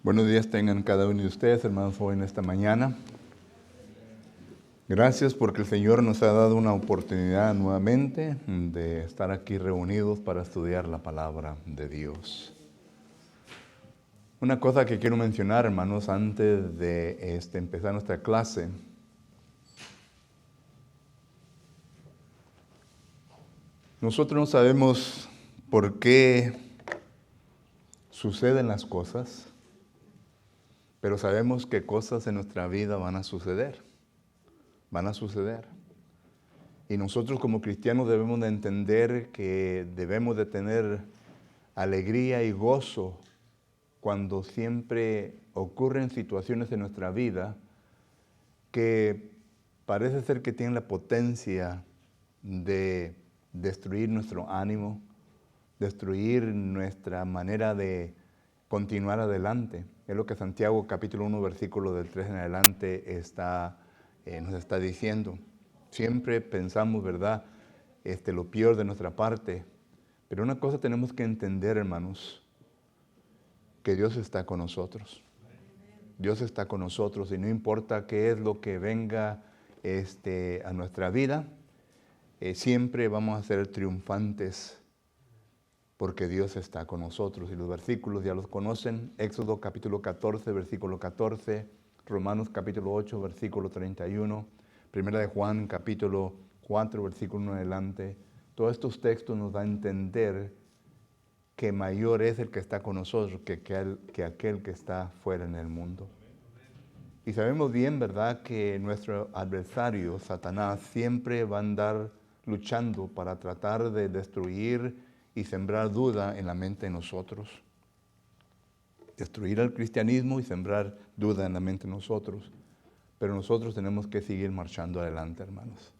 Buenos días tengan cada uno de ustedes, hermanos, hoy en esta mañana. Gracias porque el Señor nos ha dado una oportunidad nuevamente de estar aquí reunidos para estudiar la palabra de Dios. Una cosa que quiero mencionar, hermanos, antes de empezar nuestra clase. Nosotros no sabemos por qué suceden las cosas, pero sabemos que cosas en nuestra vida van a suceder. Y nosotros como cristianos debemos de entender que debemos de tener alegría y gozo cuando siempre ocurren situaciones en nuestra vida que parece ser que tienen la potencia de destruir nuestro ánimo, destruir nuestra manera de continuar adelante. Es lo que Santiago capítulo 1, versículo del 3 en adelante nos está diciendo. Siempre pensamos, ¿verdad?, lo peor de nuestra parte. Pero una cosa tenemos que entender, hermanos, que Dios está con nosotros. Dios está con nosotros y no importa qué es lo que venga a nuestra vida, siempre vamos a ser triunfantes porque Dios está con nosotros. Y los versículos ya los conocen. Éxodo capítulo 14, versículo 14. Romanos capítulo 8, versículo 31. Primera de Juan capítulo 4, versículo 1 en adelante. Todos estos textos nos dan a entender que mayor es el que está con nosotros que aquel que está fuera en el mundo. Y sabemos bien, ¿verdad?, que nuestro adversario, Satanás, siempre va a andar luchando para tratar de destruir y sembrar duda en la mente de nosotros. Destruir al cristianismo y sembrar duda en la mente de nosotros. Pero nosotros tenemos que seguir marchando adelante, hermanos.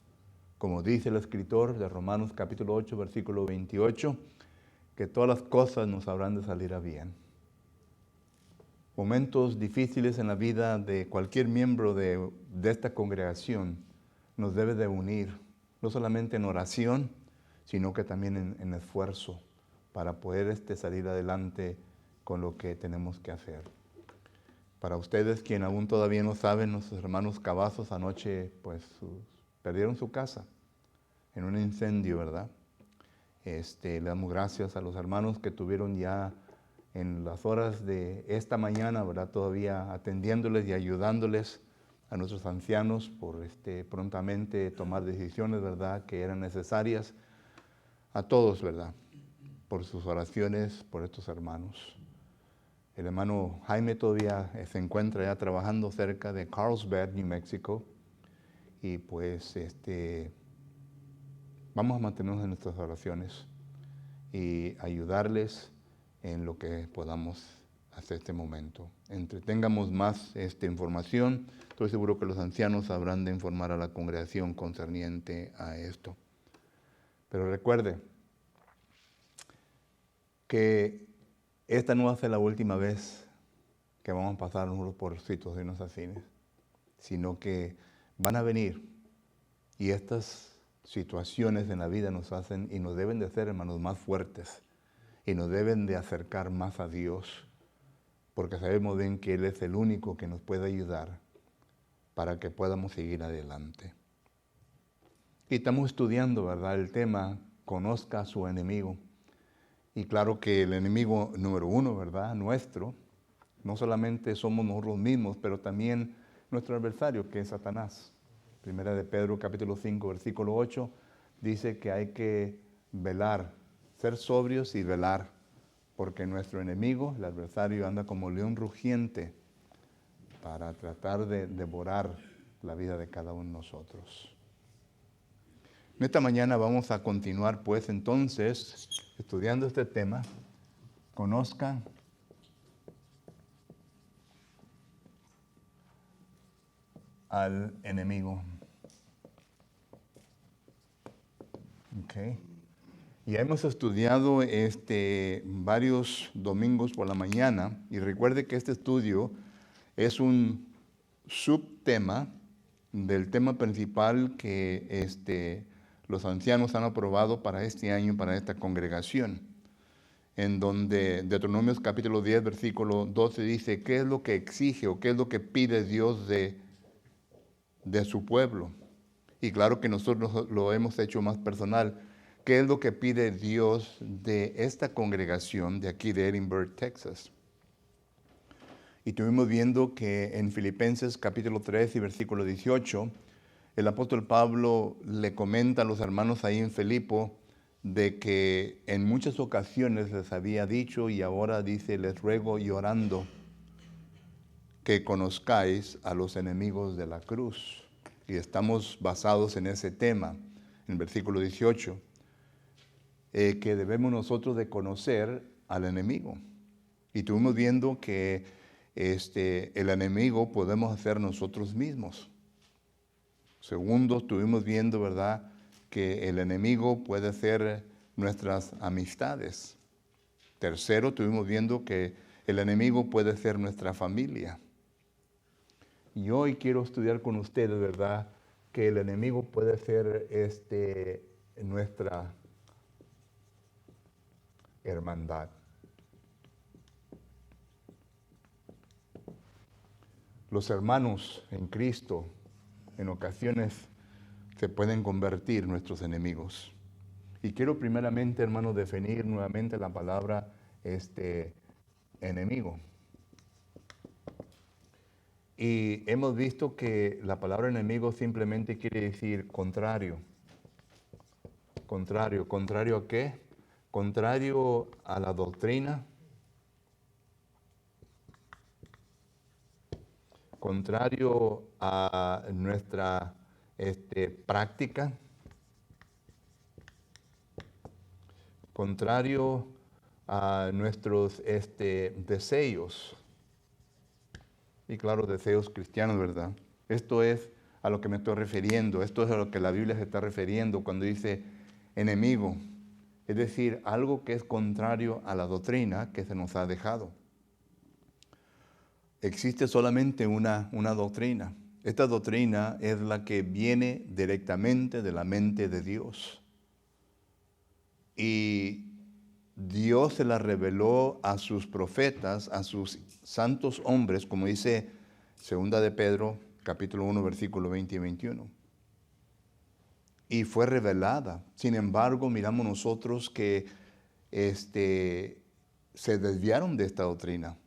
Como dice el escritor de Romanos capítulo 8, versículo 28, que todas las cosas nos habrán de salir a bien. Momentos difíciles en la vida de cualquier miembro de esta congregación nos debe de unir, no solamente en oración, sino que también en esfuerzo para poder salir adelante con lo que tenemos que hacer. Para ustedes, quien aún todavía no saben, nuestros hermanos Cavazos anoche perdieron su casa en un incendio, ¿verdad? Le damos gracias a los hermanos que tuvieron ya en las horas de esta mañana, ¿verdad?, todavía atendiéndoles y ayudándoles a nuestros ancianos por prontamente tomar decisiones, ¿verdad?, que eran necesarias. A todos, ¿verdad?, por sus oraciones, por estos hermanos. El hermano Jaime todavía se encuentra ya trabajando cerca de Carlsbad, New Mexico. Y vamos a mantenernos en nuestras oraciones y ayudarles en lo que podamos hasta este momento. Entretengamos más esta información. Estoy seguro que los ancianos habrán de informar a la congregación concerniente a esto. Pero recuerde que esta no va a ser la última vez que vamos a pasar por situaciones así, sino que van a venir y estas situaciones en la vida nos hacen y nos deben de hacer, hermanos, más fuertes y nos deben de acercar más a Dios, porque sabemos bien que Él es el único que nos puede ayudar para que podamos seguir adelante. Y estamos estudiando, ¿verdad?, el tema, conozca a su enemigo. Y claro que el enemigo número uno, ¿verdad?, nuestro, no solamente somos nosotros mismos, pero también nuestro adversario, que es Satanás. Primera de Pedro, capítulo 5, versículo 8, dice que hay que velar, ser sobrios y velar, porque nuestro enemigo, el adversario, anda como león rugiente para tratar de devorar la vida de cada uno de nosotros. En esta mañana vamos a continuar, pues, entonces, estudiando este tema. Conozcan al enemigo. Okay. Ya hemos estudiado varios domingos por la mañana y recuerde que este estudio es un subtema del tema principal que los ancianos han aprobado para este año, para esta congregación. en donde Deuteronomios capítulo 10, versículo 12 dice, ¿qué es lo que exige o qué es lo que pide Dios de su pueblo? Y claro que nosotros lo hemos hecho más personal. ¿Qué es lo que pide Dios de esta congregación de aquí de Edinburgh, Texas? Y estuvimos viendo que en Filipenses capítulo 3 y versículo 18, el apóstol Pablo le comenta a los hermanos ahí en Filipo de que en muchas ocasiones les había dicho y ahora dice, les ruego y orando que conozcáis a los enemigos de la cruz. Y estamos basados en ese tema, en el versículo 18, que debemos nosotros de conocer al enemigo. Y estuvimos viendo que el enemigo podemos hacer nosotros mismos. Segundo, estuvimos viendo, ¿verdad?, que el enemigo puede ser nuestras amistades. Tercero, estuvimos viendo que el enemigo puede ser nuestra familia. Y hoy quiero estudiar con ustedes, ¿verdad?, que el enemigo puede ser nuestra hermandad. Los hermanos en Cristo en ocasiones se pueden convertir nuestros enemigos. Y quiero primeramente, hermanos, definir nuevamente la palabra enemigo. Y hemos visto que la palabra enemigo simplemente quiere decir contrario. Contrario. ¿Contrario a qué? Contrario a la doctrina. Contrario a nuestra práctica. Contrario a nuestros deseos. Y claro, deseos cristianos, ¿verdad? Esto es a lo que me estoy refiriendo. Esto es a lo que la Biblia se está refiriendo cuando dice enemigo. Es decir, algo que es contrario a la doctrina que se nos ha dejado. Existe solamente una doctrina. Esta doctrina es la que viene directamente de la mente de Dios. Y Dios se la reveló a sus profetas, a sus santos hombres, como dice 2 de Pedro, capítulo 1, versículo 20 y 21. Y fue revelada. Sin embargo, miramos nosotros que se desviaron de esta doctrina.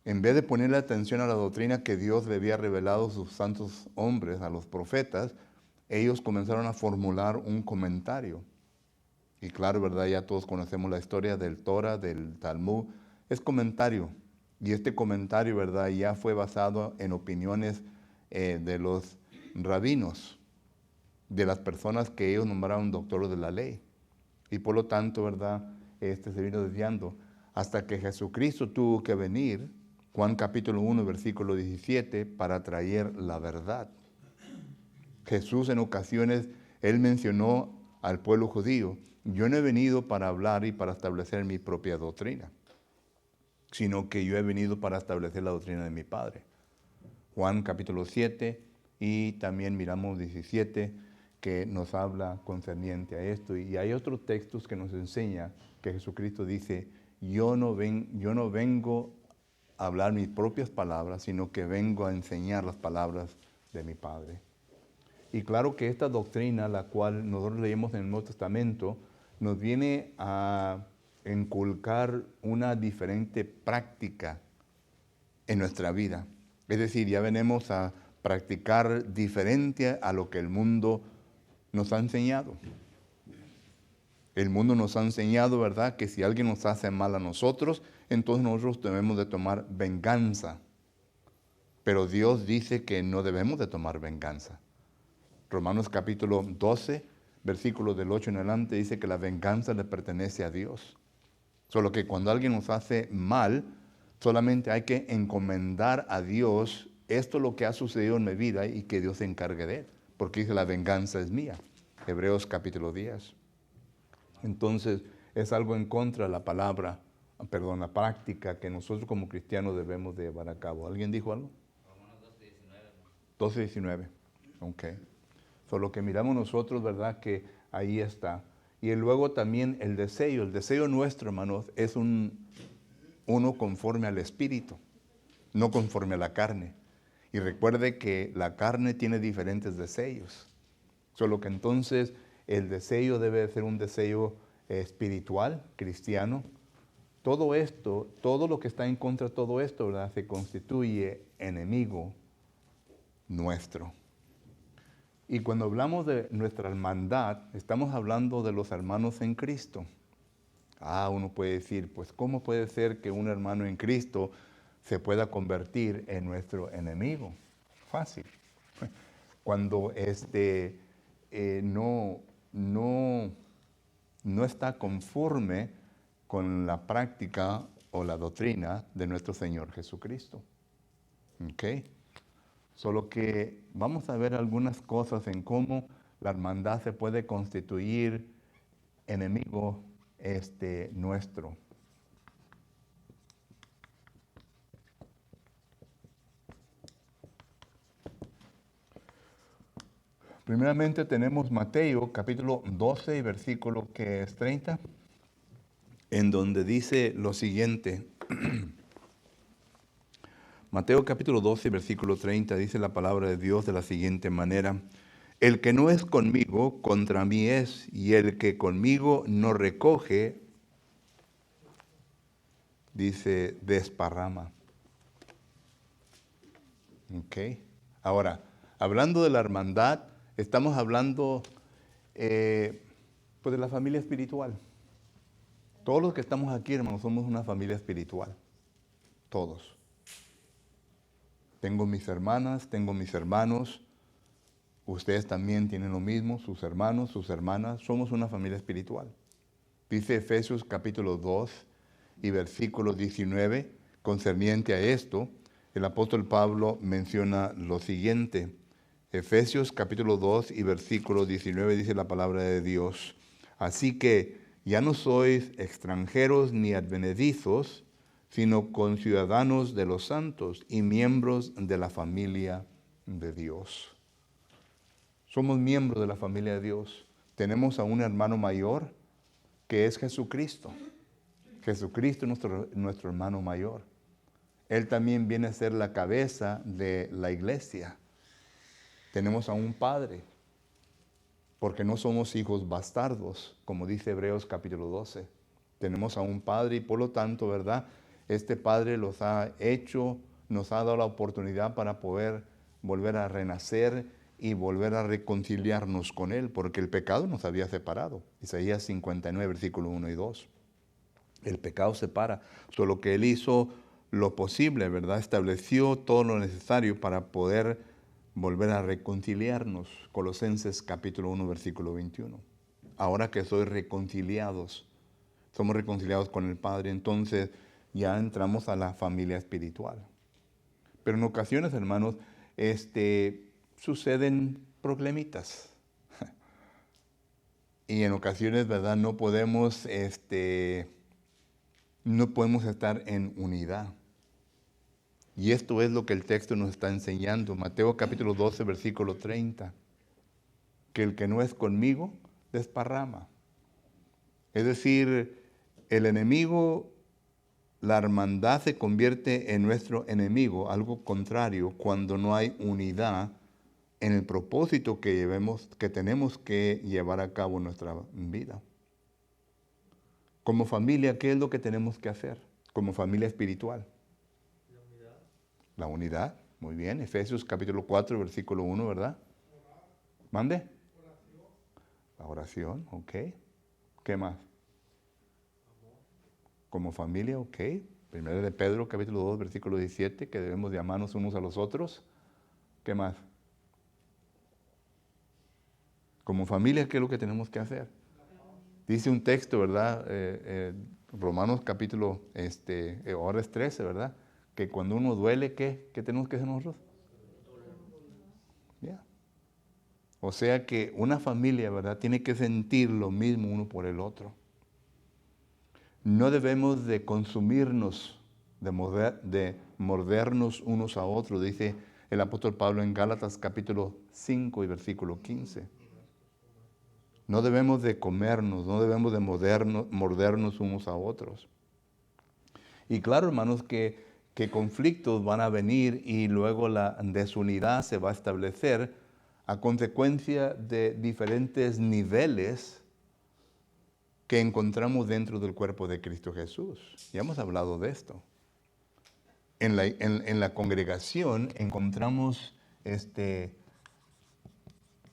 En vez de ponerle atención a la doctrina que Dios le había revelado a sus santos hombres, a los profetas, ellos comenzaron a formular un comentario. Y claro, ¿verdad? Ya todos conocemos la historia del Torah, del Talmud. Es comentario. Y este comentario, ¿verdad?, ya fue basado en opiniones de los rabinos, de las personas que ellos nombraron doctores de la ley. Y por lo tanto, ¿verdad?, se vino desviando hasta que Jesucristo tuvo que venir, Juan capítulo 1, versículo 17, para traer la verdad. Jesús en ocasiones, él mencionó al pueblo judío, yo no he venido para hablar y para establecer mi propia doctrina, sino que yo he venido para establecer la doctrina de mi Padre. Juan capítulo 7 y también miramos 17 que nos habla concerniente a esto. Y hay otros textos que nos enseña que Jesucristo dice, yo no vengo a hablar mis propias palabras, sino que vengo a enseñar las palabras de mi Padre. Y claro que esta doctrina, la cual nosotros leemos en el Nuevo Testamento, nos viene a inculcar una diferente práctica en nuestra vida. Es decir, ya venimos a practicar diferente a lo que el mundo nos ha enseñado. El mundo nos ha enseñado, ¿verdad?, que si alguien nos hace mal a nosotros, entonces nosotros debemos de tomar venganza. Pero Dios dice que no debemos de tomar venganza. Romanos capítulo 12, versículos del 8 en adelante, dice que la venganza le pertenece a Dios. Solo que cuando alguien nos hace mal, solamente hay que encomendar a Dios esto lo que ha sucedido en mi vida y que Dios se encargue de él. Porque dice la venganza es mía. Hebreos capítulo 10. Entonces es algo en contra de la palabra, la práctica que nosotros como cristianos debemos de llevar a cabo. ¿Alguien dijo algo? Romanos 12:19. 12:19. Ok. Lo que miramos nosotros, ¿verdad?, que ahí está. Y luego también el deseo. El deseo nuestro, hermanos, es uno conforme al Espíritu, no conforme a la carne. Y recuerde que la carne tiene diferentes deseos. Solo que entonces el deseo debe ser un deseo espiritual, cristiano. Todo esto, todo lo que está en contra de todo esto, ¿verdad?, se constituye enemigo nuestro. Y cuando hablamos de nuestra hermandad, estamos hablando de los hermanos en Cristo. Uno puede decir, pues ¿cómo puede ser que un hermano en Cristo se pueda convertir en nuestro enemigo? Fácil. Cuando no está conforme con la práctica o la doctrina de nuestro Señor Jesucristo. ¿Ok? Solo que vamos a ver algunas cosas en cómo la hermandad se puede constituir enemigo nuestro. Primeramente tenemos Mateo capítulo 12 y versículo que es 30, en donde dice lo siguiente. Mateo capítulo 12 versículo 30 dice la palabra de Dios de la siguiente manera: el que no es conmigo, contra mí es, y el que conmigo no recoge, dice, desparrama. ¿Ok? Ahora, hablando de la hermandad, estamos hablando pues de la familia espiritual. Todos los que estamos aquí, hermanos, somos una familia espiritual. Todos. Tengo mis hermanas, tengo mis hermanos. Ustedes también tienen lo mismo, sus hermanos, sus hermanas. Somos una familia espiritual. Dice Efesios capítulo 2 y versículo 19, concerniente a esto, el apóstol Pablo menciona lo siguiente. Efesios capítulo 2 y versículo 19 dice la palabra de Dios: así que ya no sois extranjeros ni advenedizos, sino conciudadanos de los santos y miembros de la familia de Dios. Somos miembros de la familia de Dios. Tenemos a un hermano mayor que es Jesucristo. Jesucristo es nuestro hermano mayor. Él también viene a ser la cabeza de la iglesia. Tenemos a un padre, porque no somos hijos bastardos, como dice Hebreos capítulo 12. Tenemos a un padre y por lo tanto, ¿verdad?, este padre los ha hecho, nos ha dado la oportunidad para poder volver a renacer y volver a reconciliarnos con Él, porque el pecado nos había separado. Isaías 59, versículo 1 y 2. El pecado separa, solo que Él hizo lo posible, ¿verdad? Estableció todo lo necesario para poder volver a reconciliarnos. Colosenses capítulo 1, versículo 21. Ahora que sois reconciliados, somos reconciliados con el Padre, entonces ya entramos a la familia espiritual. Pero en ocasiones, hermanos, suceden problemitas. Y en ocasiones, ¿verdad?, no podemos estar en unidad. Y esto es lo que el texto nos está enseñando. Mateo capítulo 12, versículo 30. Que el que no es conmigo, desparrama. Es decir, el enemigo, la hermandad se convierte en nuestro enemigo, algo contrario, cuando no hay unidad en el propósito que tenemos que llevar a cabo en nuestra vida. Como familia, ¿qué es lo que tenemos que hacer? Como familia espiritual. La unidad, muy bien. Efesios capítulo 4, versículo 1, ¿verdad? ¿Mande? La oración, ok. ¿Qué más? Como familia, ok. Primero de Pedro, capítulo 2, versículo 17, que debemos de amarnos unos a los otros. ¿Qué más? Como familia, ¿qué es lo que tenemos que hacer? Dice un texto, ¿verdad? Romanos capítulo, ahora es 13, ¿verdad? Que cuando uno duele, ¿qué tenemos que hacer nosotros? Yeah. O sea que una familia, ¿verdad?, tiene que sentir lo mismo uno por el otro. No debemos de consumirnos, de mordernos unos a otros, dice el apóstol Pablo en Gálatas capítulo 5 y versículo 15. No debemos de comernos, no debemos de mordernos unos a otros. Y claro, hermanos, que conflictos van a venir y luego la desunidad se va a establecer a consecuencia de diferentes niveles que encontramos dentro del cuerpo de Cristo Jesús. Ya hemos hablado de esto. En la congregación encontramos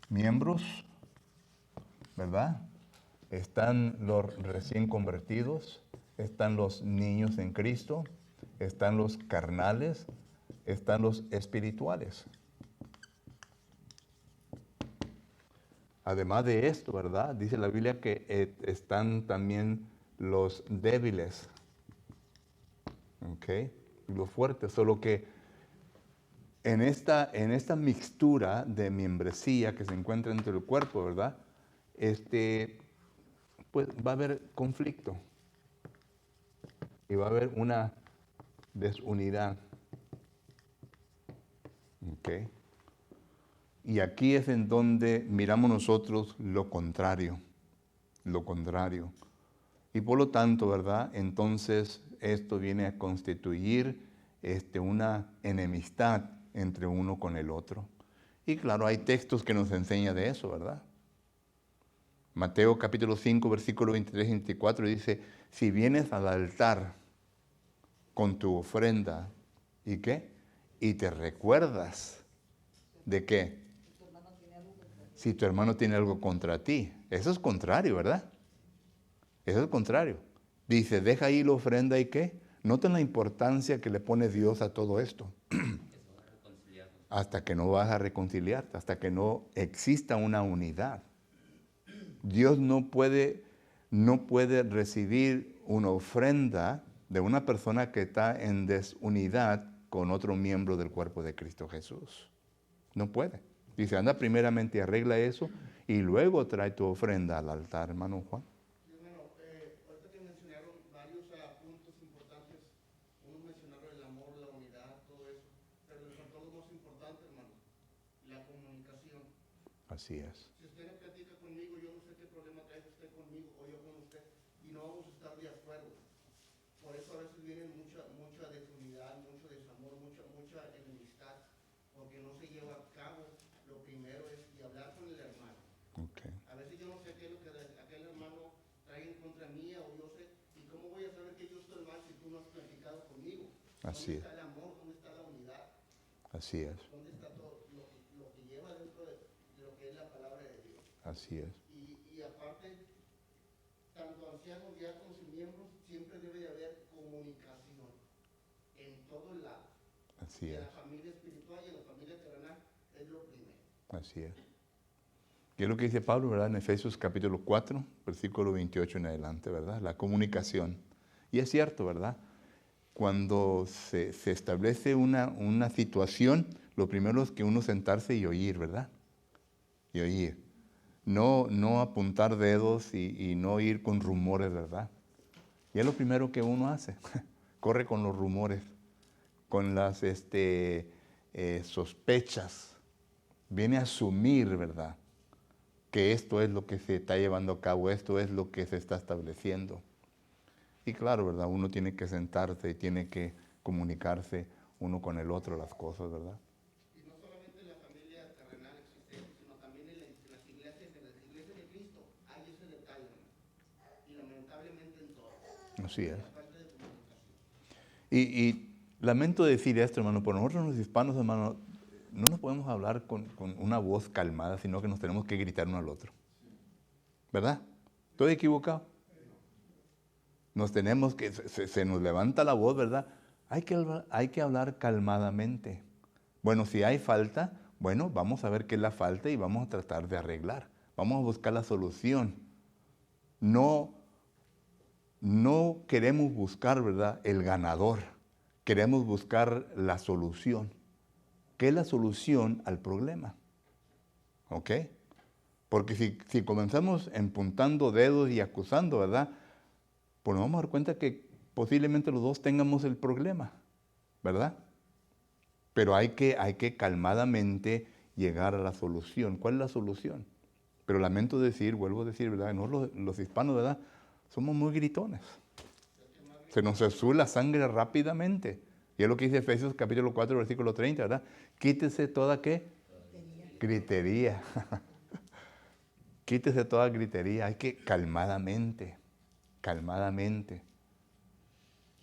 miembros, ¿verdad? Están los recién convertidos, están los niños en Cristo, están los carnales, están los espirituales. Además de esto, ¿verdad? Dice la Biblia que están también los débiles, ¿ok? Los fuertes, solo que en esta mixtura de membresía que se encuentra entre el cuerpo, ¿verdad? Pues va a haber conflicto y va a haber una desunidad, ¿ok? Y aquí es en donde miramos nosotros lo contrario, lo contrario. Y por lo tanto, ¿verdad? Entonces esto viene a constituir una enemistad entre uno con el otro. Y claro, hay textos que nos enseñan de eso, ¿verdad? Mateo capítulo 5, versículo 23 y 24 dice, si vienes al altar con tu ofrenda, ¿y qué? Y te recuerdas de qué. Si tu hermano tiene algo contra ti. Eso es contrario, ¿verdad? Eso es contrario. Dice, deja ahí la ofrenda y qué. Noten la importancia que le pone Dios a todo esto. Hasta que no vas a reconciliarte, hasta que no exista una unidad. Dios no puede recibir una ofrenda de una persona que está en desunidad con otro miembro del cuerpo de Cristo Jesús. No puede. Dice, anda primeramente y arregla eso y luego trae tu ofrenda al altar, hermano Juan. Sí, hermano, ahorita que mencionaron varios puntos importantes, unos mencionaron el amor, la unidad, todo eso, pero les faltó lo más importante, hermano, la comunicación. Así es. Si usted no platica conmigo, yo no sé qué problema trae usted conmigo o yo con usted, y no vamos a estar de acuerdo. Por eso a veces viene mucha desunidad, mucho desamor, mucha enemistad, porque no se lleva a cabo. Lo primero es y hablar con el hermano. Okay. A veces yo no sé qué es lo que aquel hermano trae en contra mía o yo sé, y cómo voy a saber que yo estoy mal si tú no has platicado conmigo. Así ¿Dónde es. está el amor? ¿Dónde está la unidad? Así es. ¿Dónde está todo lo que lleva dentro de lo que es la palabra de Dios? Así es. Y aparte, tanto ancianos, diáconos y miembros, siempre debe de haber comunicación en todos lados. Así En es. la familia espiritual y en la familia terrenal es lo primero. Así es. ¿Qué es lo que dice Pablo, verdad? En Efesios capítulo 4, versículo 28 en adelante, ¿verdad? La comunicación. Y es cierto, ¿verdad? Cuando se establece una situación, lo primero es que uno sentarse y oír, ¿verdad? Y oír. No apuntar dedos y no ir con rumores, ¿verdad? Y es lo primero que uno hace. Corre con los rumores, con las sospechas. Viene a asumir, ¿verdad? Que esto es lo que se está llevando a cabo, esto es lo que se está estableciendo. Y claro, ¿verdad? Uno tiene que sentarse y tiene que comunicarse uno con el otro las cosas, ¿verdad? Y no solamente en la familia terrenal existente, sino también en las iglesias, en las iglesias de Cristo, hay ese detalle, hermano. Y lamentablemente en todas. Así es. La falta de comunicación. Y lamento decir esto, hermano, por nosotros los hispanos, hermano, no nos podemos hablar con una voz calmada, sino que nos tenemos que gritar uno al otro. ¿Verdad? ¿Estoy equivocado? Nos tenemos que, se nos levanta la voz, ¿verdad? Hay que hablar calmadamente. Bueno, si hay falta, bueno, vamos a ver qué es la falta y vamos a tratar de arreglar. Vamos a buscar la solución. No queremos buscar, ¿verdad?, el ganador. Queremos buscar la solución. ¿Qué es la solución al problema? ¿Ok? Porque si comenzamos empuntando dedos y acusando, ¿verdad?, pues nos vamos a dar cuenta que posiblemente los dos tengamos el problema, ¿verdad? Pero hay que calmadamente llegar a la solución. ¿Cuál es la solución? Pero lamento decir, vuelvo a decir, ¿verdad? No, los hispanos, ¿verdad? Somos muy gritones. Se nos sube la sangre rápidamente. Y es lo que dice Efesios capítulo 4, versículo 30, ¿verdad? Quítese toda, ¿qué? Gritería. Quítese toda gritería. Hay que calmadamente,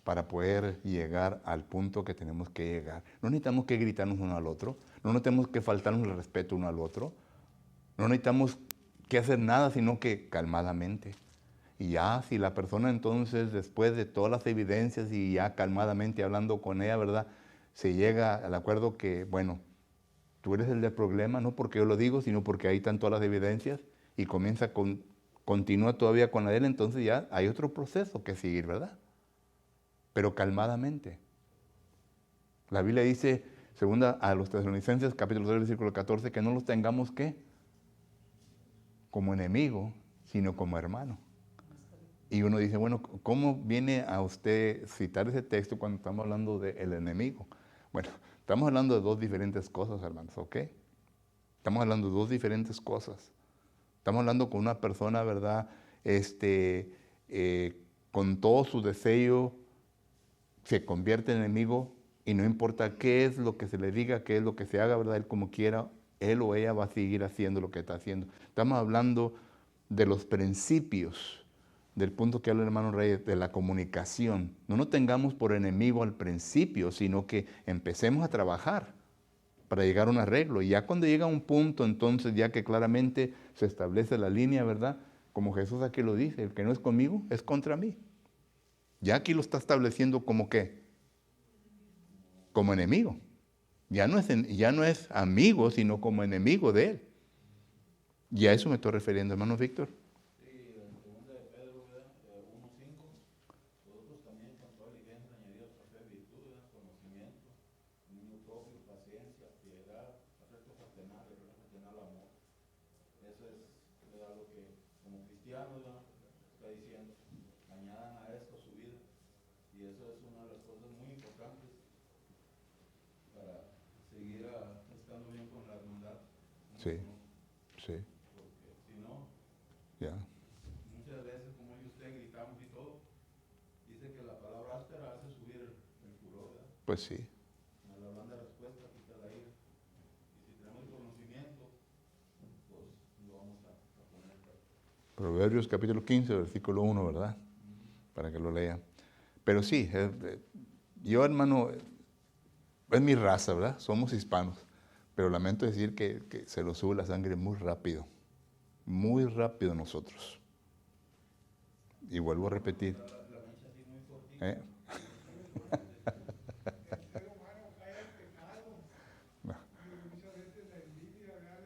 para poder llegar al punto que tenemos que llegar. No necesitamos que gritarnos uno al otro. No necesitamos que faltarnos el respeto uno al otro. No necesitamos que hacer nada, sino que calmadamente. Y ya si la persona entonces, después de todas las evidencias y ya calmadamente hablando con ella, ¿verdad? Se llega al acuerdo que, bueno, tú eres el del problema, no porque yo lo digo, sino porque ahí están todas las evidencias y continúa todavía con la de él, entonces ya hay otro proceso que seguir, ¿verdad? Pero calmadamente. La Biblia dice, segunda a los Tesalonicenses, capítulo 3, versículo 14, que no los tengamos, ¿qué? Como enemigo, sino como hermano. Y uno dice, bueno, ¿cómo viene a usted citar ese texto cuando estamos hablando del enemigo? Bueno, estamos hablando de dos diferentes cosas, hermanos, ¿ok? Estamos hablando de dos diferentes cosas. Estamos hablando con una persona, ¿verdad? Con todo su deseo, se convierte en enemigo y no importa qué es lo que se le diga, qué es lo que se haga, ¿verdad? Él como quiera, él o ella va a seguir haciendo lo que está haciendo. Estamos hablando de los principios, del punto que habla el hermano Reyes, de la comunicación. No nos tengamos por enemigo al principio, sino que empecemos a trabajar para llegar a un arreglo. Y ya cuando llega a un punto, entonces ya que claramente se establece la línea, ¿verdad? Como Jesús aquí lo dice, el que no es conmigo es contra mí. Ya aquí lo está estableciendo como ¿qué? Como enemigo. Ya no es amigo, sino como enemigo de él. Y a eso me estoy refiriendo, hermano Víctor. Sí, sí. Ya. Muchas veces, como dice usted, gritamos y todo. Dice que la palabra áspera hace subir el furor, ¿verdad? Pues sí. La blanda respuesta quita la ira. Y si tenemos el conocimiento, pues lo vamos a poner en práctica. Proverbios capítulo 15, versículo 1, ¿verdad? Para que lo lea. Pero sí, yo, hermano, es mi raza, ¿verdad? Somos hispanos. Pero lamento decir que se nos sube la sangre muy rápido nosotros. Y vuelvo a repetir. ¿Eh? No. Muchas veces la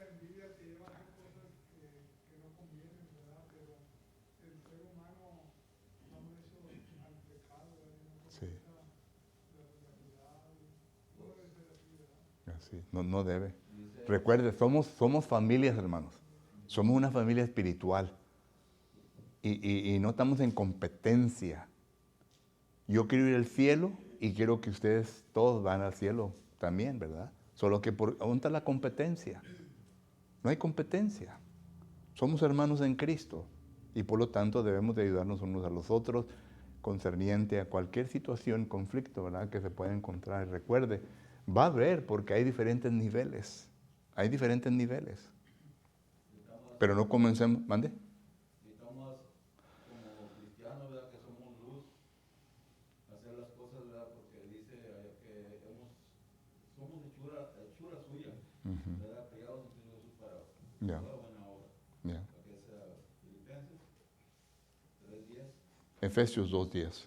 envidia te lleva a hacer cosas que no convienen, ¿verdad? Pero el ser humano estamos hechos al pecado, ¿verdad? Sí. La realidad, no debe ser así, ¿verdad? Así, no debe. Recuerde, somos familias, hermanos. Somos una familia espiritual. Y no estamos en competencia. Yo quiero ir al cielo y quiero que ustedes todos van al cielo también, ¿verdad? Solo que ¿dónde está la competencia? No hay competencia. Somos hermanos en Cristo y por lo tanto debemos de ayudarnos unos a los otros concerniente a cualquier situación, conflicto, ¿verdad? Que se pueda encontrar. Y recuerde, va a haber porque hay diferentes niveles. Hay diferentes niveles. Pero no comencemos, ¿mande? Necesitamos, como cristianos, ¿verdad? Que somos luz, hacer las cosas, ¿verdad? Porque dice que somos hechura suya, ¿verdad? Creados en Cristo Jesús para toda buena obra. Para que sea Filipenses 3:10. Efesios 2:10.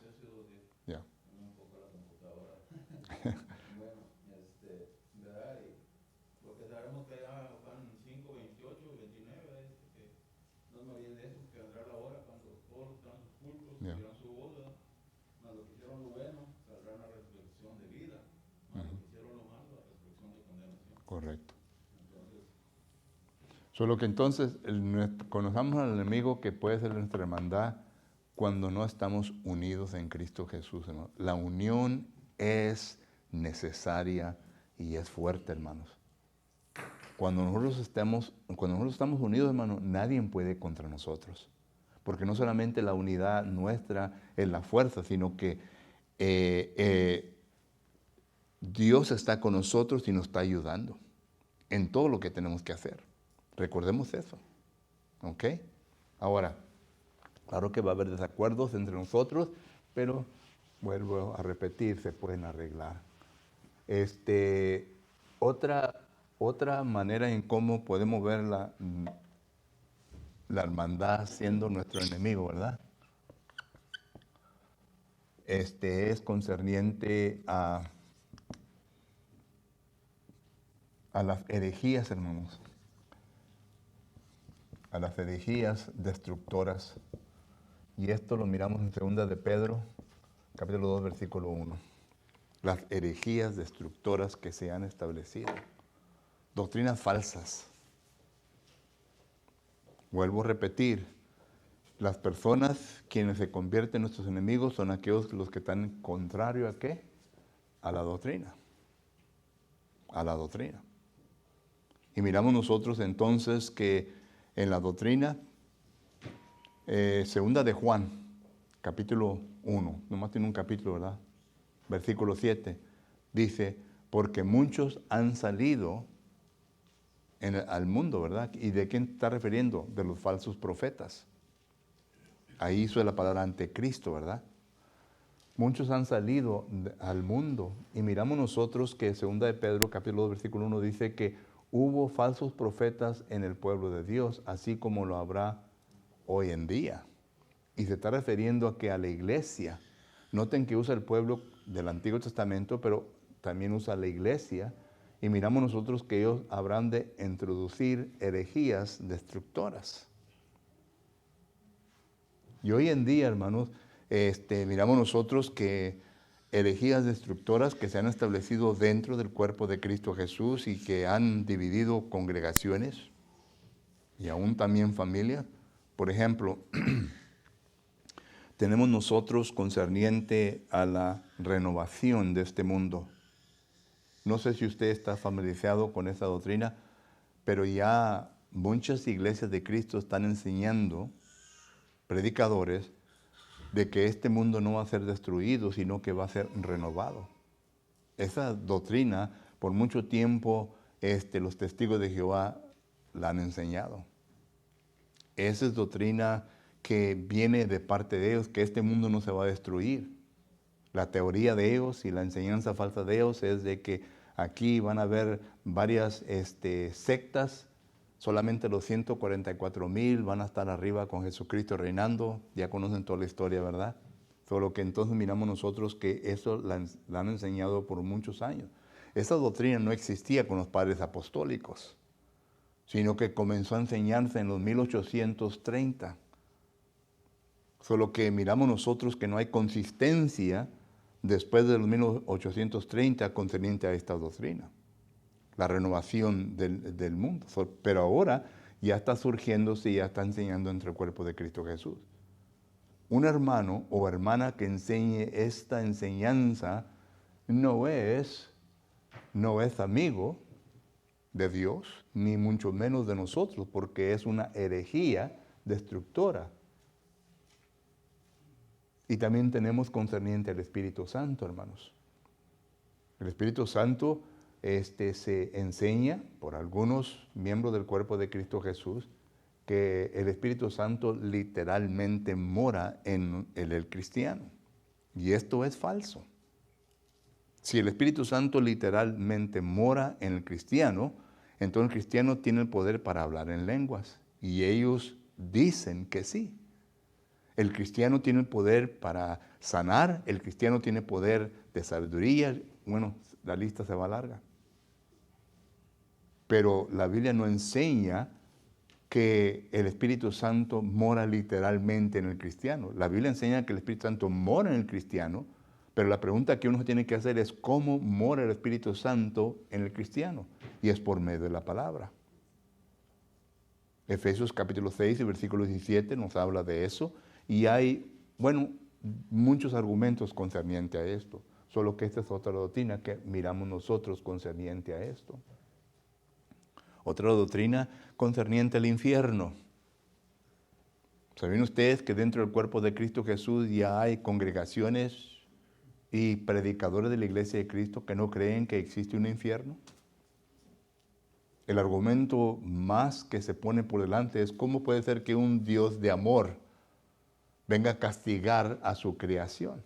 Ya. Un poco la computadora. Bueno, ¿verdad? Porque sabemos que ya Juan 5:28 y 29 dice que no es más bien de eso, que vendrá la hora cuando todos los dan sus cultos, dirán su voz, ¿verdad? Mas los que hicieron lo bueno saldrán a resurrección de vida, mas los que hicieron lo malo a resurrección de condenación. Correcto. Solo que entonces conozcamos al enemigo que puede ser nuestra hermandad cuando no estamos unidos en Cristo Jesús, hermano. La unión es necesaria y es fuerte, hermanos. Cuando nosotros estamos unidos, hermano, nadie puede contra nosotros. Porque no solamente la unidad nuestra es la fuerza, sino que Dios está con nosotros y nos está ayudando en todo lo que tenemos que hacer. Recordemos eso. ¿Ok? Ahora, claro que va a haber desacuerdos entre nosotros, pero vuelvo a repetir, se pueden arreglar. Otra manera en cómo podemos ver la hermandad siendo nuestro enemigo, ¿verdad? Es concerniente a las herejías, hermanos. A las herejías destructoras. Y esto lo miramos en 2 de Pedro, capítulo 2, versículo 1. Las herejías destructoras que se han establecido. Doctrinas falsas. Vuelvo a repetir, las personas quienes se convierten en nuestros enemigos son aquellos los que están contrario a ¿qué? A la doctrina. A la doctrina. Y miramos nosotros entonces que en la doctrina, 2 de Juan, capítulo 1, nomás tiene un capítulo, ¿verdad? Versículo 7, dice, porque muchos han salido al mundo, ¿verdad? ¿Y de quién está refiriendo? De los falsos profetas. Ahí hizo la palabra anticristo, ¿verdad? Muchos han salido al mundo y miramos nosotros que 2 de Pedro, capítulo 2, versículo 1, dice que hubo falsos profetas en el pueblo de Dios, así como lo habrá hoy en día. Y se está refiriendo a que a la iglesia, noten que usa el pueblo del Antiguo Testamento, pero también usa la iglesia, y miramos nosotros que ellos habrán de introducir herejías destructoras. Y hoy en día, hermanos, miramos nosotros que herejías destructoras que se han establecido dentro del cuerpo de Cristo Jesús y que han dividido congregaciones y aún también familias. Por ejemplo, tenemos nosotros concerniente a la renovación de este mundo. No sé si usted está familiarizado con esa doctrina, pero ya muchas iglesias de Cristo están enseñando, predicadores, de que este mundo no va a ser destruido, sino que va a ser renovado. Esa doctrina, por mucho tiempo, los testigos de Jehová la han enseñado. Esa es doctrina que viene de parte de ellos, que este mundo no se va a destruir. La teoría de ellos y la enseñanza falsa de ellos es de que aquí van a haber varias sectas. Solamente los 144,000 van a estar arriba con Jesucristo reinando. Ya conocen toda la historia, ¿verdad? Solo que entonces miramos nosotros que eso la han enseñado por muchos años. Esa doctrina no existía con los padres apostólicos, sino que comenzó a enseñarse en los 1830. Solo que miramos nosotros que no hay consistencia después de los 1830 concerniente a esta doctrina. La renovación del mundo. Pero ahora ya está surgiéndose y ya está enseñando entre el cuerpo de Cristo Jesús. Un hermano o hermana que enseñe esta enseñanza no es amigo de Dios, ni mucho menos de nosotros, porque es una herejía destructora. Y también tenemos concerniente al Espíritu Santo, hermanos. El Espíritu Santo se enseña por algunos miembros del cuerpo de Cristo Jesús que el Espíritu Santo literalmente mora en el cristiano. Y esto es falso. Si el Espíritu Santo literalmente mora en el cristiano, entonces el cristiano tiene el poder para hablar en lenguas. Y ellos dicen que sí. El cristiano tiene el poder para sanar, el cristiano tiene poder de sabiduría. Bueno, la lista se va larga. Pero la Biblia no enseña que el Espíritu Santo mora literalmente en el cristiano. La Biblia enseña que el Espíritu Santo mora en el cristiano, pero la pregunta que uno tiene que hacer es cómo mora el Espíritu Santo en el cristiano. Y es por medio de la palabra. Efesios capítulo 6 y versículo 17 nos habla de eso. Y hay, muchos argumentos concernientes a esto. Solo que esta es otra doctrina que miramos nosotros concerniente a esto. otra doctrina concerniente al infierno. ¿Saben ustedes que dentro del cuerpo de Cristo Jesús ya hay congregaciones y predicadores de la iglesia de Cristo que no creen que existe un infierno? El argumento más que se pone por delante es cómo puede ser que un Dios de amor venga a castigar a su creación.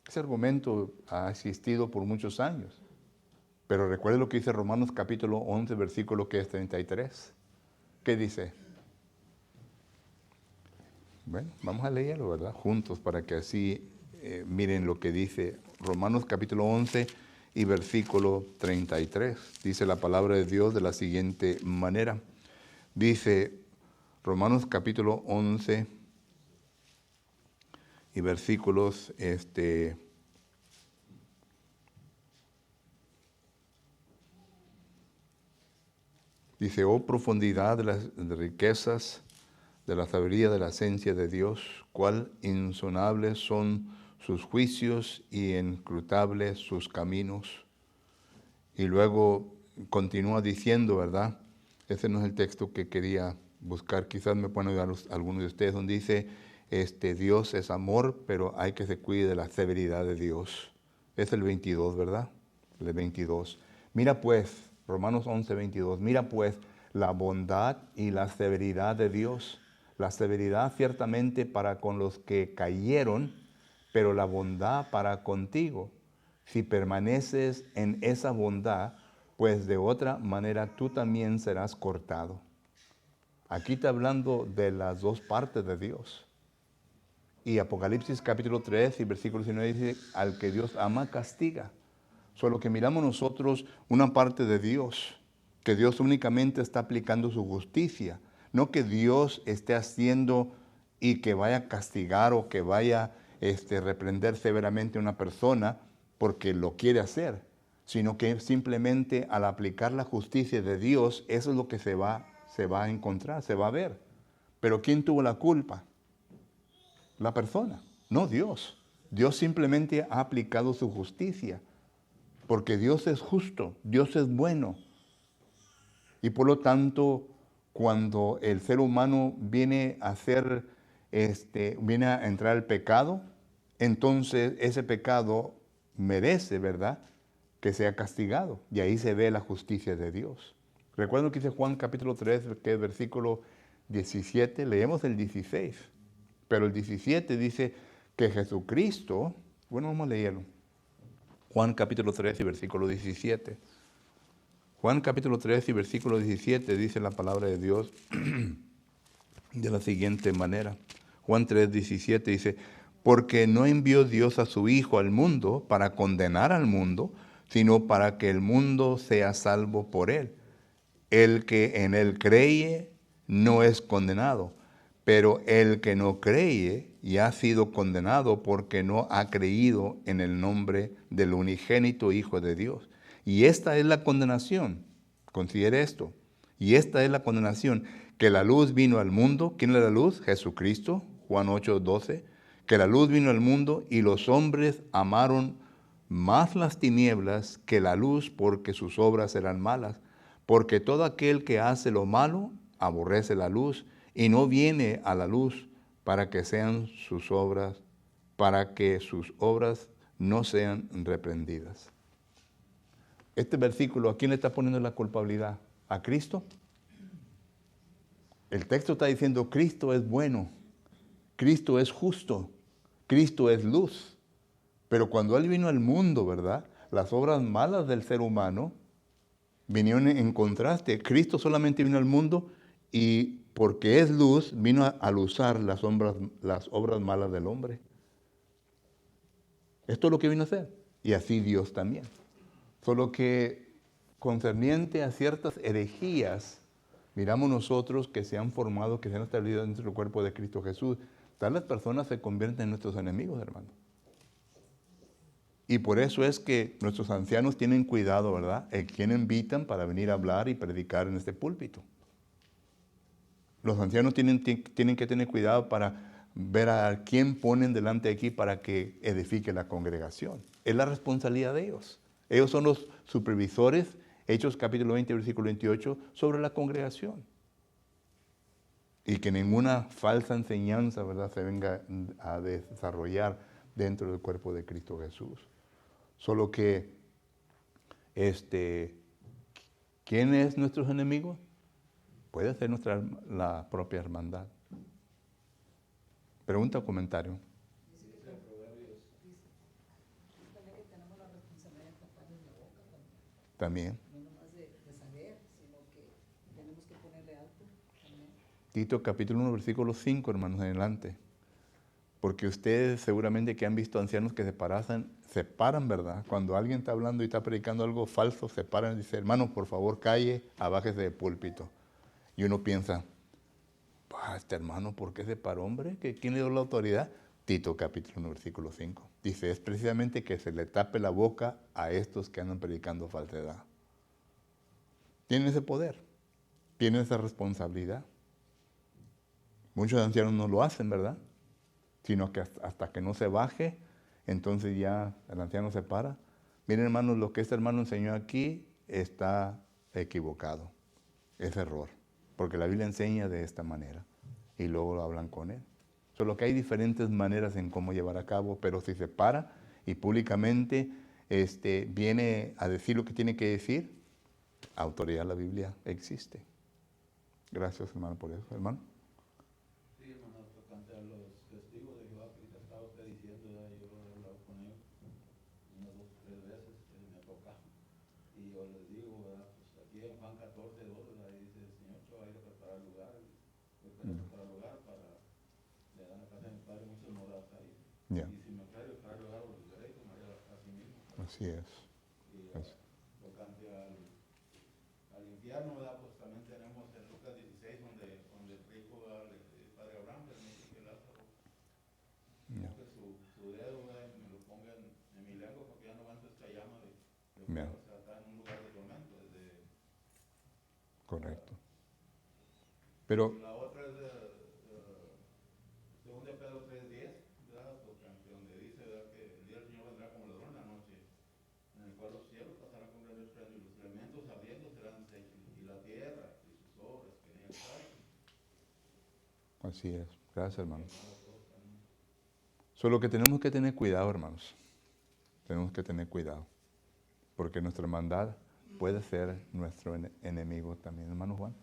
Ese argumento ha existido por muchos años. Pero recuerde lo que dice Romanos capítulo 11, versículo que es 33. ¿Qué dice? Bueno, vamos a leerlo, ¿verdad? Juntos para que así miren lo que dice Romanos capítulo 11 y versículo 33. Dice la palabra de Dios de la siguiente manera. Dice Romanos capítulo 11 y versículos dice, oh profundidad de las riquezas, de la sabiduría de la esencia de Dios, cuál insonables son sus juicios y inescrutables sus caminos. Y luego continúa diciendo, ¿verdad? Ese no es el texto que quería buscar, quizás me puedan ayudar algunos de ustedes, donde dice, Dios es amor, pero hay que se cuide de la severidad de Dios. Es el 22, ¿verdad? El 22. Mira pues, Romanos 11, 22, mira pues la bondad y la severidad de Dios. La severidad ciertamente para con los que cayeron, pero la bondad para contigo. Si permaneces en esa bondad, pues de otra manera tú también serás cortado. Aquí está hablando de las dos partes de Dios. Y Apocalipsis capítulo 3 y versículo 19 dice, al que Dios ama, castiga. Solo que miramos nosotros una parte de Dios, que Dios únicamente está aplicando su justicia. No que Dios esté haciendo y que vaya a castigar o que vaya a reprender severamente a una persona porque lo quiere hacer, sino que simplemente al aplicar la justicia de Dios, eso es lo que se va a encontrar, se va a ver. Pero ¿quién tuvo la culpa? La persona, no Dios. Dios simplemente ha aplicado su justicia, porque Dios es justo, Dios es bueno. Y por lo tanto, cuando el ser humano viene a viene a entrar al pecado, entonces ese pecado merece, ¿verdad?, que sea castigado. Y ahí se ve la justicia de Dios. Recuerden lo que dice Juan capítulo 3, que es versículo 17, leemos el 16. Pero el 17 dice que Jesucristo, bueno, vamos a leerlo. Juan capítulo 3 y versículo 17. Juan capítulo 3 y versículo 17 dice la palabra de Dios de la siguiente manera. Juan 3, 17 dice, porque no envió Dios a su Hijo al mundo para condenar al mundo, sino para que el mundo sea salvo por él. El que en él cree no es condenado, pero el que no cree ya ha sido condenado porque no ha creído en el nombre del unigénito Hijo de Dios. Y esta es la condenación, considere esto, y esta es la condenación, que la luz vino al mundo. ¿Quién es la luz? Jesucristo, Juan 8, 12, que la luz vino al mundo y los hombres amaron más las tinieblas que la luz porque sus obras eran malas, porque todo aquel que hace lo malo aborrece la luz y no viene a la luz para que sus obras no sean reprendidas. Este versículo, ¿a quién le está poniendo la culpabilidad? ¿A Cristo? El texto está diciendo, Cristo es bueno, Cristo es justo, Cristo es luz. Pero cuando Él vino al mundo, ¿verdad?, las obras malas del ser humano vinieron en contraste. Cristo solamente vino al mundo y porque es luz, vino a luzar las obras malas del hombre. Esto es lo que vino a hacer. Y así Dios también. Solo que concerniente a ciertas herejías, miramos nosotros que se han formado, que se han establecido dentro del cuerpo de Cristo Jesús. Tales personas se convierten en nuestros enemigos, hermano. Y por eso es que nuestros ancianos tienen cuidado, ¿verdad?, en quién invitan para venir a hablar y predicar en este púlpito. Los ancianos tienen que tener cuidado para ver a quién ponen delante de aquí para que edifique la congregación. Es la responsabilidad de ellos. Ellos son los supervisores, Hechos capítulo 20, versículo 28, sobre la congregación. Y que ninguna falsa enseñanza, ¿verdad?, se venga a desarrollar dentro del cuerpo de Cristo Jesús. Solo que, ¿quién es nuestros enemigos? Puede ser la propia hermandad. Pregunta o comentario. Dice Proverbios. Dice también que tenemos la responsabilidad de taparles la boca también. También. No nomás de saber, sino que tenemos que ponerle alto también. Tito capítulo 1, versículo 5, hermanos, en adelante. Porque ustedes seguramente que han visto ancianos que se paran, ¿verdad? Cuando alguien está hablando y está predicando algo falso, se paran y dicen, hermano, por favor, calle, abájese de púlpito. Y uno piensa, este hermano, ¿por qué se paró, hombre? ¿Quién le dio la autoridad? Tito capítulo 1, versículo 5. Dice, es precisamente que se le tape la boca a estos que andan predicando falsedad. Tienen ese poder, tienen esa responsabilidad. Muchos ancianos no lo hacen, ¿verdad? Sino que hasta que no se baje, entonces ya el anciano se para. Miren, hermanos, lo que este hermano enseñó aquí está equivocado. Es error, porque la Biblia enseña de esta manera y luego lo hablan con él. Solo que hay diferentes maneras en cómo llevar a cabo, pero si se para y públicamente viene a decir lo que tiene que decir, autoridad de la Biblia existe. Gracias, hermano, por eso, hermano. Sí, hermano, tocante a los testigos de Jehová, que estaba usted diciendo, yo he hablado con ellos unas 2 o 3 veces, me ha tocado. Y yo les digo, ¿verdad? Pues aquí en Juan 14, 2, ahí dice el Señor que va a ir a preparar lugar, preparar lugar para le dan la casa de mi padre muchas moradas ahí. Yeah. Y si me trae preparar lugar, pues veré como haré así mismo. Así es. Y tocante al infierno, ¿verdad? Pues también tenemos en Lucas 16, donde dijo al padre Abraham, permite que Lázaro que su dedo, ¿verdad?, me lo ponga en mi lengua, porque ya no aguanto esta llama de fuego. O sea, está en un lugar de tormento. Correcto. Pero La otra es de 2 Pedro 3:10, ¿verdad? Donde dice, ¿verdad?, que el día del Señor vendrá como ladrón en la noche, en el cual los cielos pasarán con gran estruendo y los elementos ardiendo serán deshechos, y la tierra y sus obras que en ella están. así es. Gracias, hermano. Solo que tenemos que tener cuidado, hermanos. Tenemos que tener cuidado. Porque nuestra hermandad puede ser nuestro enemigo también, hermano Juan.